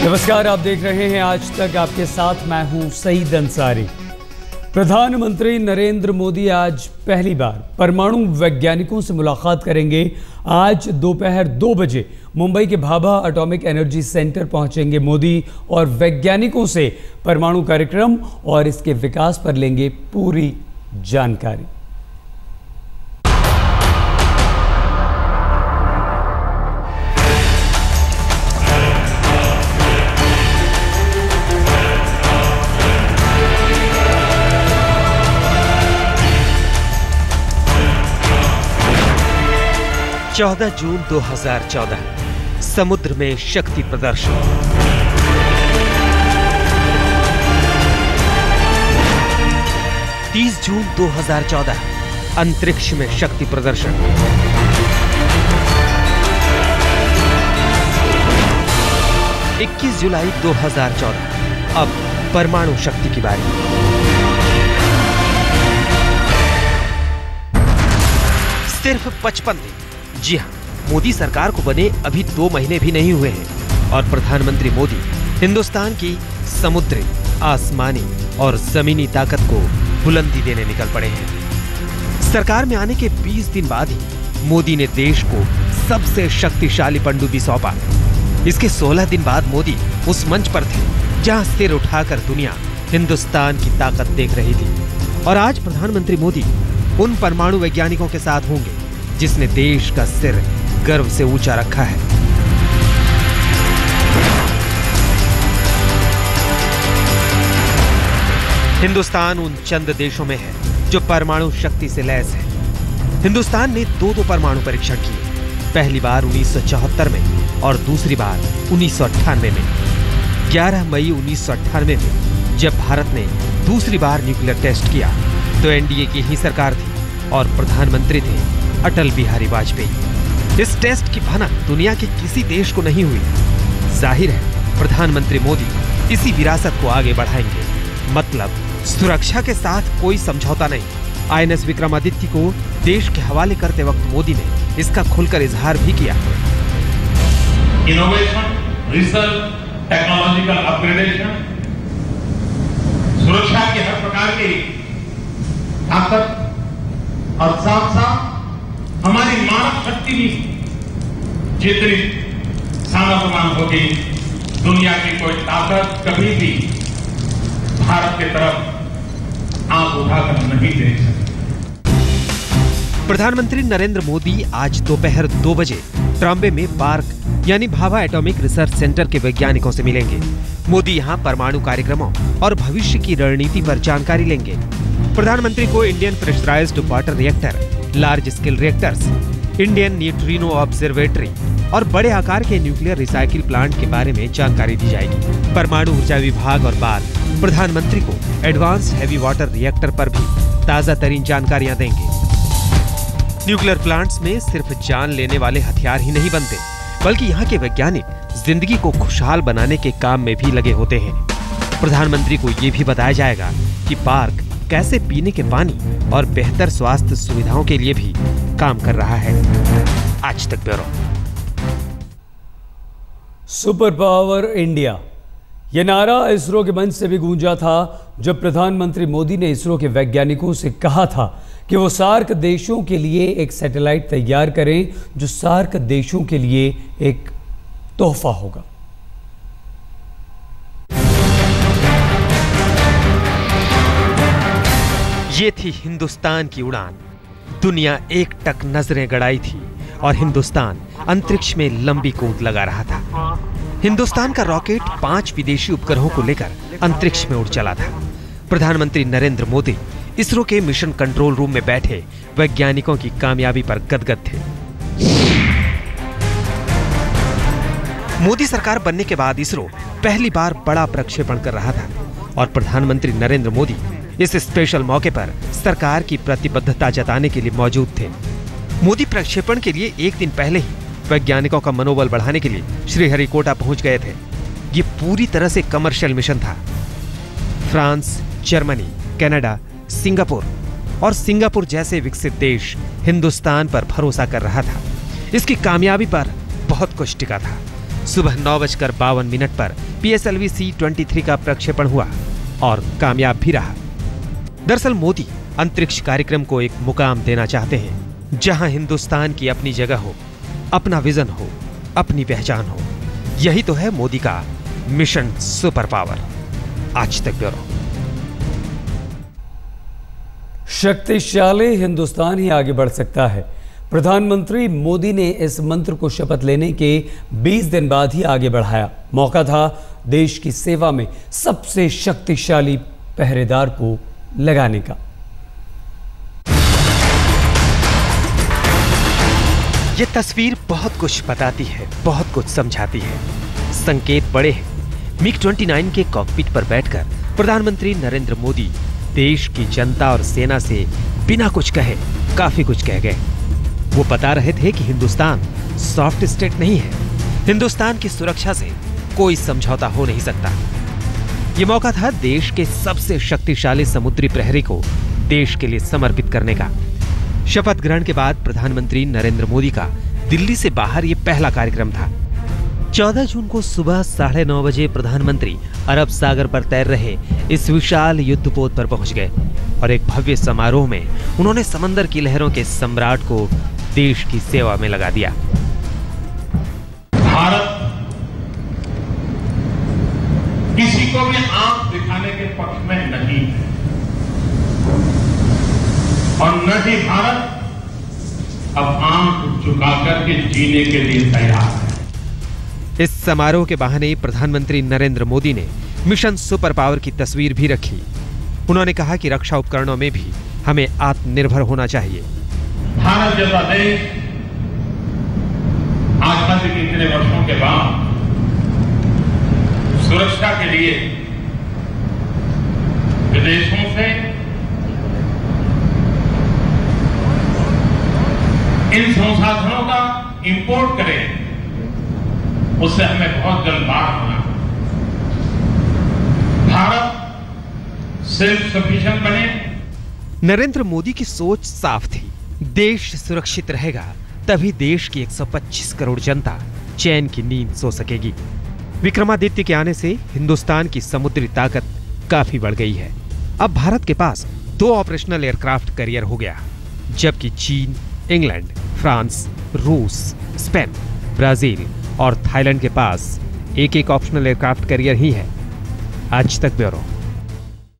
नमस्कार, आप देख रहे हैं आज तक। आपके साथ मैं हूं सईद अंसारी। प्रधानमंत्री नरेंद्र मोदी आज पहली बार परमाणु वैज्ञानिकों से मुलाकात करेंगे। आज दोपहर 2 बजे मुंबई के भाभा एटॉमिक एनर्जी सेंटर पहुंचेंगे मोदी और वैज्ञानिकों से परमाणु कार्यक्रम और इसके विकास पर लेंगे पूरी जानकारी। 14 जून 2014 समुद्र में शक्ति प्रदर्शन। जून 2014 अंतरिक्ष में शक्ति प्रदर्शन। 21 जुलाई 2014 अब परमाणु शक्ति की बारी। सिर्फ 55 दिन। जी हां, मोदी सरकार को बने अभी 2 महीने भी नहीं हुए हैं और प्रधानमंत्री मोदी हिंदुस्तान की समुद्री, आसमानी और जमीनी ताकत को बुलंदी देने निकल पड़े हैं। सरकार में आने के 20 दिन बाद ही मोदी ने देश को सबसे शक्तिशाली पनडुब्बी सौंपा। इसके 16 दिन बाद मोदी उस मंच पर थे जहां सिर उठाकर दुनिया हिंदुस्तान की ताकत देख रही थी। और आज प्रधानमंत्री मोदी उन परमाणु वैज्ञानिकों के साथ होंगे जिसने देश का सिर गर्व से ऊंचा रखा है। हिंदुस्तान उन चंद देशों में है जो परमाणु शक्ति से लैस है। हिंदुस्तान ने 2 परमाणु परीक्षण किए, पहली बार 1974 में और दूसरी बार 1998 में। 11 मई 1998 में जब भारत ने दूसरी बार न्यूक्लियर टेस्ट किया तो एनडीए की ही सरकार थी और प्रधानमंत्री थे अटल बिहारी वाजपेयी। इस टेस्ट की भनक दुनिया के किसी देश को नहीं हुई। जाहिर है प्रधानमंत्री मोदी इसी विरासत को आगे बढ़ाएंगे। मतलब सुरक्षा के साथ कोई समझौता नहीं। आईएनएस विक्रमादित्य को देश के हवाले करते वक्त मोदी ने इसका खुलकर इजहार भी किया। इनोवेशन, रिसर्च, टेक्नोलॉजिकल अपग्रेडेशन, सुरक्षा के हर प्रकार की ताकत और साथ साथ हमारी मानव शक्ति भी जितनी सामर्थ्यवान होगी, दुनिया की कोई ताकत कभी भी भारत की तरफ आंख उठाकर नहीं देख सकती। प्रधानमंत्री नरेंद्र मोदी आज दोपहर 2 बजे ट्रॉम्बे में पार्क यानी भाभा एटॉमिक रिसर्च सेंटर के वैज्ञानिकों से मिलेंगे। मोदी यहां परमाणु कार्यक्रमों और भविष्य की रणनीति पर जानकारी लेंगे। प्रधानमंत्री को Indian pressurised water reactor, large scale reactors, Indian neutrino observatory और बड़े आकार के न्यूक्लियर रिसाइकिल प्लांट के बारे में जानकारी दी जाएगी। परमाणु ऊर्जा विभाग और बाद प्रधानमंत्री को एडवांस हैवी वाटर रिएक्टर पर भी ताजा तरीन जानकारियां देंगे। न्यूक्लियर प्लांट्स में सिर्फ जान लेने वाले हथियार ही नहीं बनते, बल्कि यहाँ के वैज्ञानिक जिंदगी को खुशहाल बनाने के काम में भी लगे होते हैं। प्रधानमंत्री को ये भी बताया जाएगा कि पार्क कैसे पीने के पानी और बेहतर स्वास्थ्य सुविधाओं के लिए भी काम कर रहा है। आज तक ब्यूरो। सुपर पावर इंडिया, यह नारा इसरो के मंच से भी गूंजा था जब प्रधानमंत्री मोदी ने इसरो के वैज्ञानिकों से कहा था कि वो सार्क देशों के लिए एक सैटेलाइट तैयार करें जो सार्क देशों के लिए एक तोहफा होगा। ये थी हिंदुस्तान की उड़ान। दुनिया एकटक नजरें गड़ाई थी और हिंदुस्तान अंतरिक्ष में लंबी कूद लगा रहा था। हिंदुस्तान का रॉकेट 5 विदेशी उपग्रहों को लेकर अंतरिक्ष में उड़ चला था। प्रधानमंत्री नरेंद्र मोदी इसरो के मिशन कंट्रोल रूम में बैठे वैज्ञानिकों की कामयाबी पर गदगद थे। मोदी सरकार बनने के बाद इसरो पहली बार बड़ा प्रक्षेपण कर रहा था और प्रधानमंत्री नरेंद्र मोदी इस स्पेशल मौके पर सरकार की प्रतिबद्धता जताने के लिए मौजूद थे। मोदी प्रक्षेपण के लिए एक दिन पहले ही वैज्ञानिकों का मनोबल बढ़ाने के लिए श्रीहरिकोटा पहुंच गए थे। ये पूरी तरह से कमर्शियल मिशन था। फ्रांस, जर्मनी, कनाडा, सिंगापुर और सिंगापुर जैसे विकसित देश हिंदुस्तान पर भरोसा कर रहा था। इसकी कामयाबी पर बहुत कुछ टिका था। सुबह 9:52 पर PSLV C-23 का प्रक्षेपण हुआ और कामयाब भी रहा। दरअसल मोदी अंतरिक्ष कार्यक्रम को एक मुकाम देना चाहते हैं जहां हिंदुस्तान की अपनी जगह हो, अपना विजन हो, अपनी पहचान हो। यही तो है मोदी का मिशन सुपर पावर। आज तक ब्यूरो। शक्तिशाली हिंदुस्तान ही आगे बढ़ सकता है। प्रधानमंत्री मोदी ने इस मंत्र को शपथ लेने के 20 दिन बाद ही आगे बढ़ाया। मौका था देश की सेवा में सबसे शक्तिशाली पहरेदार को लगाने का। ये तस्वीर बहुत कुछ बताती है, बहुत कुछ समझाती है। संकेत बड़े हैं। MiG-29 के कॉकपिट पर बैठकर प्रधानमंत्री नरेंद्र मोदी देश की जनता और सेना से बिना कुछ कहे काफी कुछ कह गए। वो बता रहे थे कि हिंदुस्तान सॉफ्ट स्टेट नहीं है। हिंदुस्तान की सुरक्षा से कोई समझौता हो नहीं सकता। ये मौका था देश के सबसे शक्तिशाली समुद्री प्रहरी को देश के लिए समर्पित करने का। शपथ ग्रहण के बाद प्रधानमंत्री नरेंद्र मोदी का दिल्ली से बाहर ये पहला कार्यक्रम था। 14 जून को सुबह 9:30 बजे प्रधानमंत्री अरब सागर पर तैर रहे इस विशाल युद्धपोत पर पहुंच गए और एक भव्य समारोह में उन्होंने समंदर की लहरों के सम्राट को देश की सेवा में लगा दिया। भारत किसी को भी आंख दिखाने के पक्ष में नहीं है और न ही भारत अब आंख झुकाकर के जीने के लिए तैयार है। इस समारोह के बहाने प्रधानमंत्री नरेंद्र मोदी ने मिशन सुपर पावर की तस्वीर भी रखी। उन्होंने कहा कि रक्षा उपकरणों में भी हमें आत्मनिर्भर होना चाहिए। भारत जैसा देश आजादी के इतने वर्षों के बाद सुरक्षा के लिए विदेशों से इन संसाधनों का इंपोर्ट करें, उससे हमें बहुत जल्द बाहर होना। भारत सेल्फ सफिशिएंट बने। नरेंद्र मोदी की सोच साफ थी। देश सुरक्षित रहेगा तभी देश की 125 करोड़ जनता चैन की नींद सो सकेगी। विक्रमादित्य के आने से हिंदुस्तान की समुद्री ताकत काफी बढ़ गई है। अब भारत के पास 2 ऑपरेशनल एयरक्राफ्ट कैरियर हो गया, जबकि चीन, इंग्लैंड, फ्रांस, रूस, स्पेन, ब्राजील और थाईलैंड के पास एक ऑप्शनल एयरक्राफ्ट कैरियर ही है। आज तक ब्यूरो।